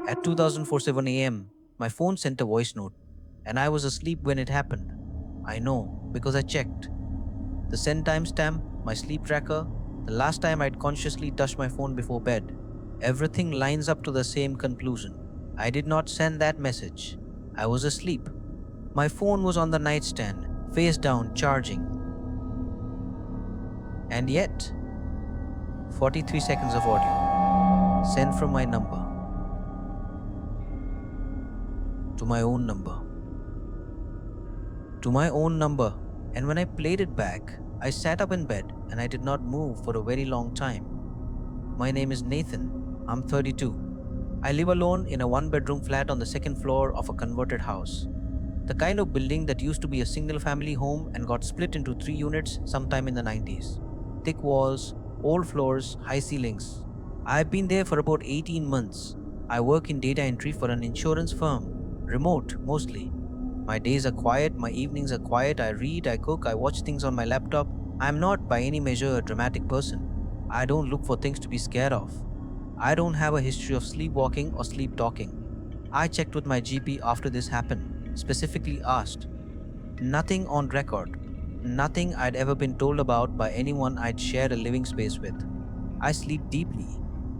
At 2047 am, my phone sent a voice note, and I was asleep when it happened. I know because I checked. The send timestamp, my sleep tracker, the last time I'd consciously touched my phone before bed. Everything lines up to the same conclusion. I did not send that message. I was asleep. My phone was on the nightstand, face down, charging. And yet, 43 seconds of audio sent from my number to my own number. To my own number. And when I played it back, I sat up in bed and I did not move for a very long time. My name is Nathan. I'm 32. I live alone in a one-bedroom flat on the second floor of a converted house. The kind of building that used to be a single family home and got split into three units sometime in the 90s. Thick walls, old floors, high ceilings. I've been there for about 18 months. I work in data entry for an insurance firm, remote mostly. My days are quiet, my evenings are quiet, I read, I cook, I watch things on my laptop. I'm not by any measure a dramatic person. I don't look for things to be scared of. I don't have a history of sleepwalking or sleep talking. I checked with my GP after this happened, specifically asked. Nothing on record. Nothing I'd ever been told about by anyone I'd shared a living space with. I sleep deeply.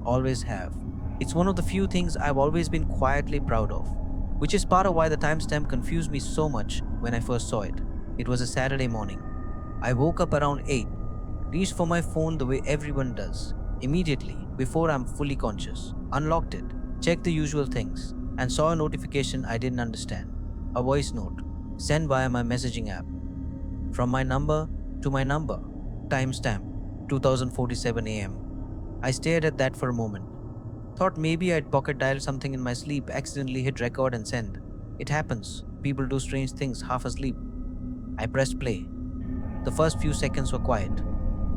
Always have. It's one of the few things I've always been quietly proud of, which is part of why the timestamp confused me so much when I first saw it. It was a Saturday morning. I woke up around 8, reached for my phone the way everyone does, immediately, before I'm fully conscious, unlocked it, checked the usual things, and saw a notification I didn't understand. A voice note, sent via my messaging app. From my number to my number. Timestamp 2047 am. I stared at that for a moment. Thought maybe I'd pocket dial something in my sleep, accidentally hit record and send. It happens. People do strange things half asleep. I pressed play. The first few seconds were quiet.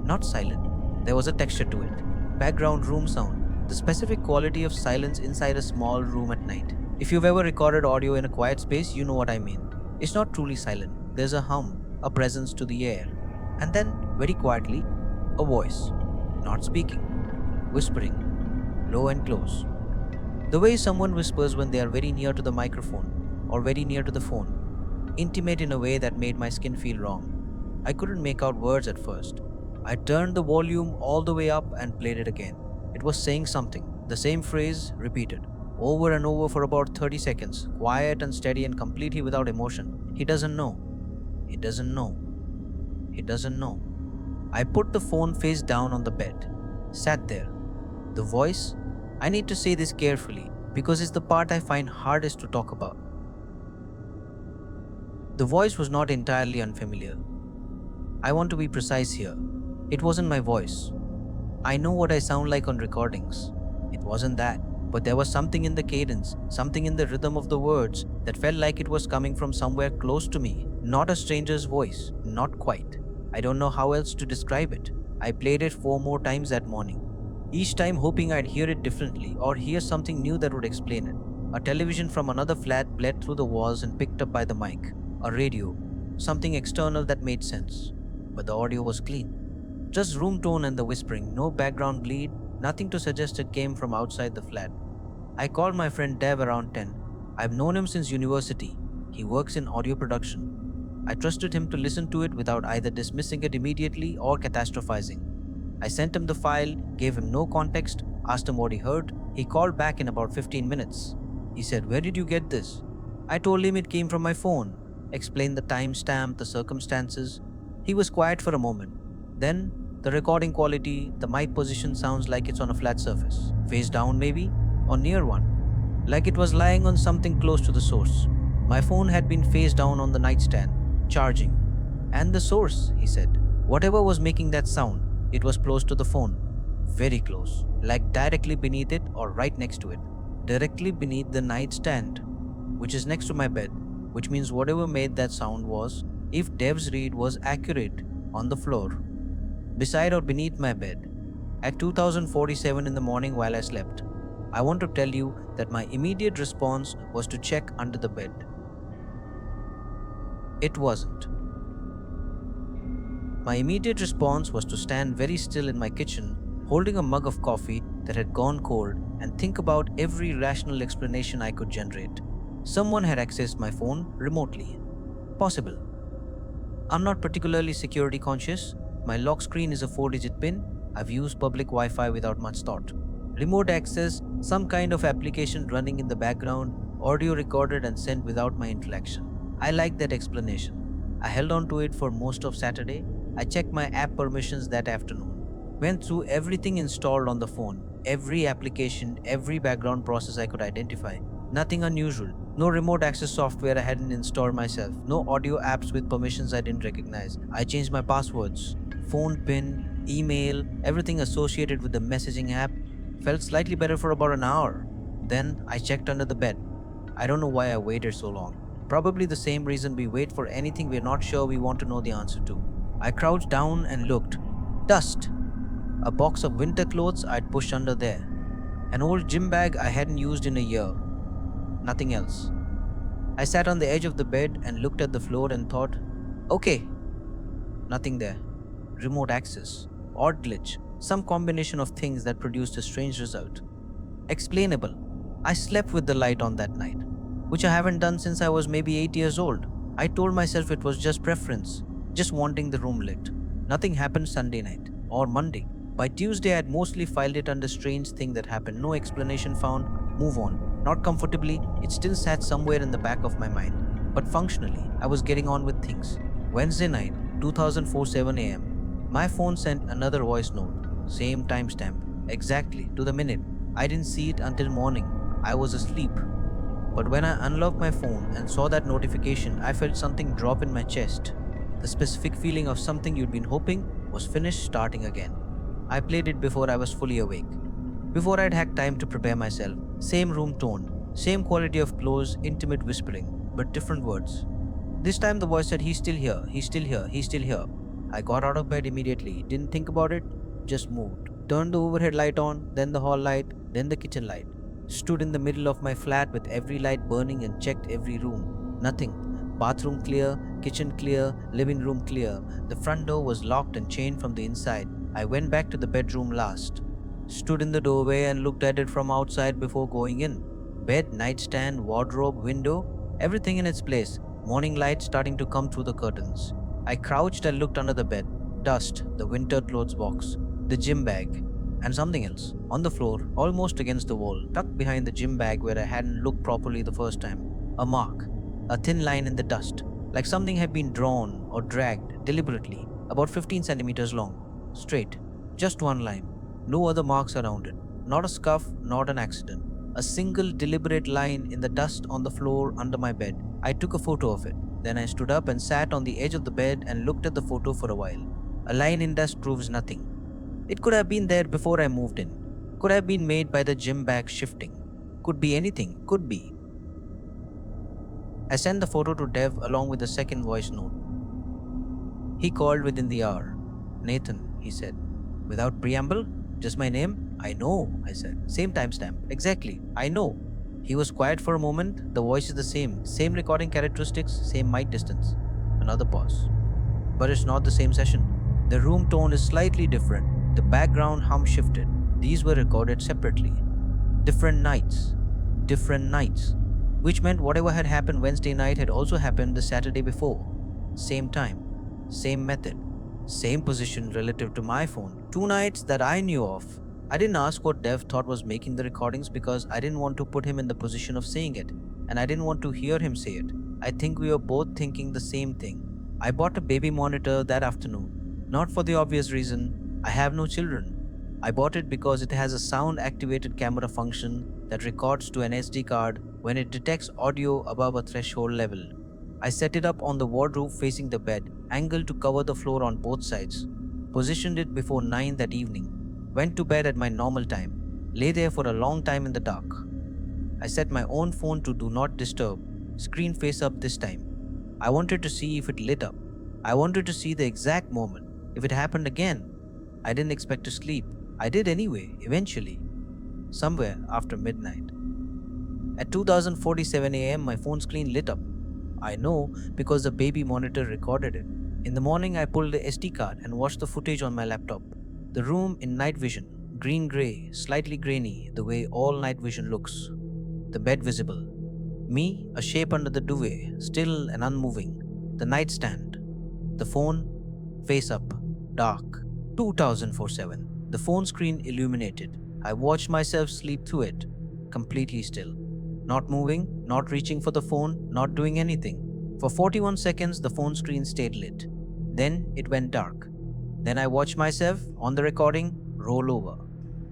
Not silent. There was a texture to it. Background room sound. The specific quality of silence inside a small room at night. If you've ever recorded audio in a quiet space, you know what I mean. It's not truly silent. There's a hum, a presence to the air. And then, very quietly, a voice. Not speaking. Whispering. Low and close. The way someone whispers when they are very near to the microphone or very near to the phone. Intimate in a way that made my skin feel wrong. I couldn't make out words at first. I turned the volume all the way up and played it again. It was saying something, the same phrase repeated, over and over for about 30 seconds, quiet and steady and completely without emotion. He doesn't know. He doesn't know. He doesn't know. I put the phone face down on the bed, sat there. The voice, I need to say this carefully because it's the part I find hardest to talk about. The voice was not entirely unfamiliar. I want to be precise here. It wasn't my voice. I know what I sound like on recordings. It wasn't that. But there was something in the cadence, something in the rhythm of the words that felt like it was coming from somewhere close to me. Not a stranger's voice, not quite. I don't know how else to describe it. I played it 4 more times that morning, each time hoping I'd hear it differently or hear something new that would explain it. A television from another flat bled through the walls and picked up by the mic. A radio, something external that made sense. But the audio was clean. Just room tone and the whispering, no background bleed, nothing to suggest it came from outside the flat. I called my friend Dev around 10. I've known him since university. He works in audio production. I trusted him to listen to it without either dismissing it immediately or catastrophizing. I sent him the file, gave him no context, asked him what he heard. He called back in about 15 minutes. He said, "Where did you get this?" I told him it came from my phone, explained the timestamp, the circumstances. He was quiet for a moment. Then, the recording quality, the mic position sounds like it's on a flat surface. Face down maybe? Or near one. Like it was lying on something close to the source. My phone had been face down on the nightstand, charging. And the source, he said. Whatever was making that sound, it was close to the phone. Very close. Like directly beneath it or right next to it. Directly beneath the nightstand, which is next to my bed, which means whatever made that sound was, if Dev's read was accurate, on the floor, beside or beneath my bed, at 2047 in the morning while I slept. I want to tell you that my immediate response was to check under the bed. It wasn't. My immediate response was to stand very still in my kitchen, holding a mug of coffee that had gone cold and think about every rational explanation I could generate. Someone had accessed my phone remotely. Possible. I'm not particularly security conscious. My lock screen is a 4-digit PIN. I've used public Wi Fi without much thought. Remote access, some kind of application running in the background, audio recorded and sent without my interaction. I like that explanation. I held on to it for most of Saturday. I checked my app permissions that afternoon. Went through everything installed on the phone, every application, every background process I could identify. Nothing unusual. No remote access software I hadn't installed myself. No audio apps with permissions I didn't recognize. I changed my passwords, phone PIN, email, everything associated with the messaging app. Felt slightly better for about an hour. Then I checked under the bed. I don't know why I waited so long. Probably the same reason we wait for anything we're not sure we want to know the answer to. I crouched down and looked. Dust. A box of winter clothes I'd pushed under there. An old gym bag I hadn't used in a year. Nothing else. I sat on the edge of the bed and looked at the floor and thought, okay, nothing there. Remote access, odd glitch, some combination of things that produced a strange result. Explainable. I slept with the light on that night, which I haven't done since I was maybe 8 years old. I told myself it was just preference, just wanting the room lit. Nothing happened Sunday night or Monday. By Tuesday, I had mostly filed it under strange thing that happened, no explanation found, move on. Not comfortably, it still sat somewhere in the back of my mind. But functionally, I was getting on with things. Wednesday night, 2004 7 am, my phone sent another voice note, same timestamp, exactly to the minute. I didn't see it until morning. I was asleep. But when I unlocked my phone and saw that notification, I felt something drop in my chest. The specific feeling of something you'd been hoping was finished starting again. I played it before I was fully awake. Before I'd had time to prepare myself. Same room tone, same quality of close, intimate whispering, but different words. This time the voice said, he's still here, he's still here, he's still here. I got out of bed immediately, didn't think about it, just moved. Turned the overhead light on, then the hall light, then the kitchen light. Stood in the middle of my flat with every light burning and checked every room. Nothing. Bathroom clear, kitchen clear, living room clear. The front door was locked and chained from the inside. I went back to the bedroom last. Stood in the doorway and looked at it from outside before going in. Bed, nightstand, wardrobe, window, everything in its place. Morning light starting to come through the curtains. I crouched and looked under the bed. Dust, the winter clothes box, the gym bag, and something else. On the floor, almost against the wall, tucked behind the gym bag where I hadn't looked properly the first time. A mark. A thin line in the dust. Like something had been drawn or dragged deliberately. About 15 centimeters long. Straight. Just one line. No other marks around it. Not a scuff, not an accident. A single deliberate line in the dust on the floor under my bed. I took a photo of it. Then I stood up and sat on the edge of the bed and looked at the photo for a while. A line in dust proves nothing. It could have been there before I moved in. Could have been made by the gym bag shifting. Could be anything. Could be. I sent the photo to Dev along with the second voice note. He called within the hour. Nathan, he said. Without preamble? Just my name? I know, I said. Same timestamp. Exactly. I know. He was quiet for a moment. The voice is the same. Same recording characteristics, same mic distance. Another pause. But it's not the same session. The room tone is slightly different. The background hum shifted. These were recorded separately. Different nights. Different nights. Which meant whatever had happened Wednesday night had also happened the Saturday before. Same time. Same method. Same position relative to my phone. 2 nights that I knew of. I didn't ask what Dev thought was making the recordings because I didn't want to put him in the position of saying it. And I didn't want to hear him say it. I think we were both thinking the same thing. I bought a baby monitor that afternoon. Not for the obvious reason. I have no children. I bought it because it has a sound-activated camera function that records to an SD card when it detects audio above a threshold level. I set it up on the wardrobe facing the bed, angled to cover the floor on both sides. Positioned it before 9 that evening. Went to bed at my normal time. Lay there for a long time in the dark. I set my own phone to do not disturb, screen face up this time. I wanted to see if it lit up. I wanted to see the exact moment, if it happened again. I didn't expect to sleep. I did anyway, eventually. Somewhere after midnight. At 2047 am, my phone screen lit up. I know because the baby monitor recorded it. In the morning, I pulled the SD card and watched the footage on my laptop. The room in night vision, Green gray, slightly grainy, the way all night vision looks. The bed visible. Me, a shape under the duvet, still and unmoving. The nightstand. The phone, face up, dark. 2047. The phone screen illuminated. I watched myself sleep through it, completely still. Not moving, not reaching for the phone, not doing anything. For 41 seconds, the phone screen stayed lit. Then it went dark. Then I watched myself, on the recording, roll over.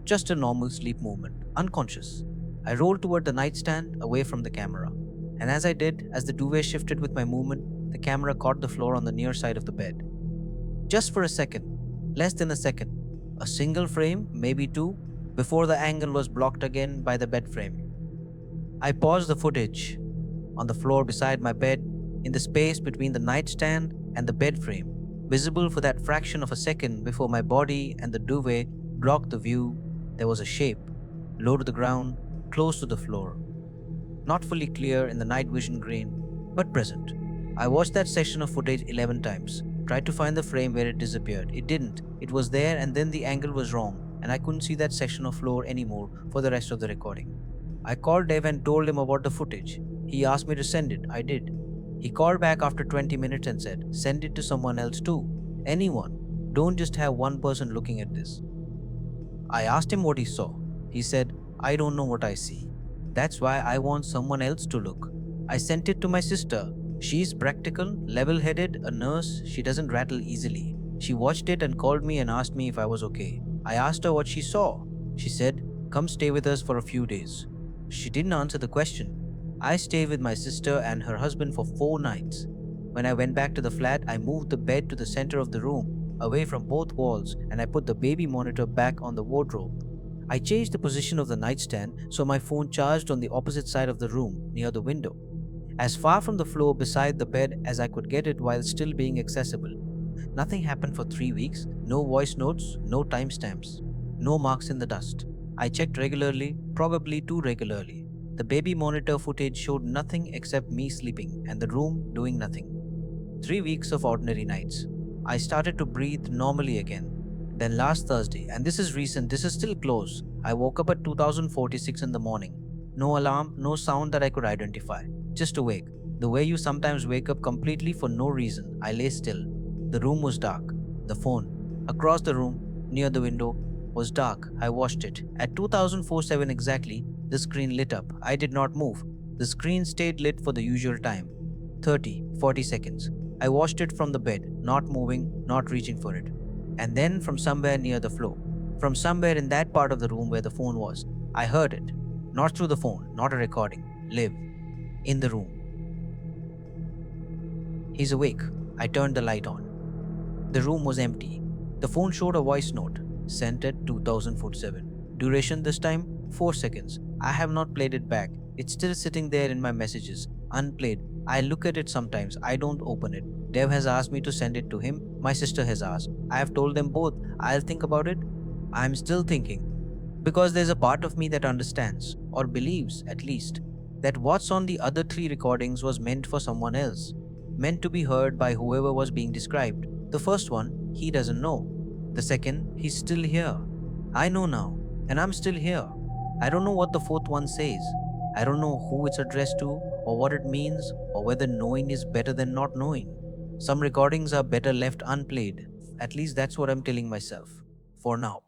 Just a normal sleep movement, unconscious. I rolled toward the nightstand, away from the camera. And as I did, as the duvet shifted with my movement, the camera caught the floor on the near side of the bed. Just for a second, less than a second, a single frame, maybe two, before the angle was blocked again by the bed frame. I paused the footage on the floor beside my bed, in the space between the nightstand and the bed frame, visible for that fraction of a second before my body and the duvet blocked the view. There was a shape, low to the ground, close to the floor, not fully clear in the night vision green, but present. I watched that section of footage 11 times, tried to find the frame where it disappeared. It didn't. It was there, and then the angle was wrong, and I couldn't see that section of floor anymore for the rest of the recording. I called Dev and told him about the footage. He asked me to send it. I did. He called back after 20 minutes and said, "Send it to someone else too. Anyone. Don't just have one person looking at this." I asked him what he saw. He said, "I don't know what I see. That's why I want someone else to look." I sent it to my sister. She's practical, level headed, a nurse. She doesn't rattle easily. She watched it and called me and asked me if I was okay. I asked her what she saw. She said, "Come stay with us for a few days." She didn't answer the question. I stayed with my sister and her husband for 4 nights. When I went back to the flat, I moved the bed to the center of the room, away from both walls, and I put the baby monitor back on the wardrobe. I changed the position of the nightstand so my phone charged on the opposite side of the room, near the window, as far from the floor beside the bed as I could get it while still being accessible. Nothing happened for 3 weeks. No voice notes, no timestamps, no marks in the dust. I checked regularly, probably too regularly. The baby monitor footage showed nothing except me sleeping and the room doing nothing. 3 weeks of ordinary nights. I started to breathe normally again. Then last Thursday, and this is recent, this is still close, I woke up at 2046 in the morning. No alarm, no sound that I could identify. Just awake. The way you sometimes wake up completely for no reason. I lay still. The room was dark. The phone, across the room, near the window, was dark. I watched it. At 2047 exactly, the screen lit up. I did not move. The screen stayed lit for the usual time, 30, 40 seconds. I watched it from the bed, not moving, not reaching for it. And then from somewhere near the floor, from somewhere in that part of the room where the phone was, I heard it. Not through the phone, not a recording. Live. In the room. He's awake. I turned the light on. The room was empty. The phone showed a voice note, sent at 2047. Duration this time, 4 seconds. I have not played it back. It's still sitting there in my messages, unplayed. I look at it sometimes. I don't open it. Dev has asked me to send it to him. My sister has asked. I have told them both. I'll think about it. I'm still thinking. Because there's a part of me that understands, or believes at least, that what's on the other three recordings was meant for someone else, meant to be heard by whoever was being described. The first one, he doesn't know. The second, he's still here. I know now, and I'm still here. I don't know what the fourth one says. I don't know who it's addressed to, or what it means, or whether knowing is better than not knowing. Some recordings are better left unplayed. At least that's what I'm telling myself. For now.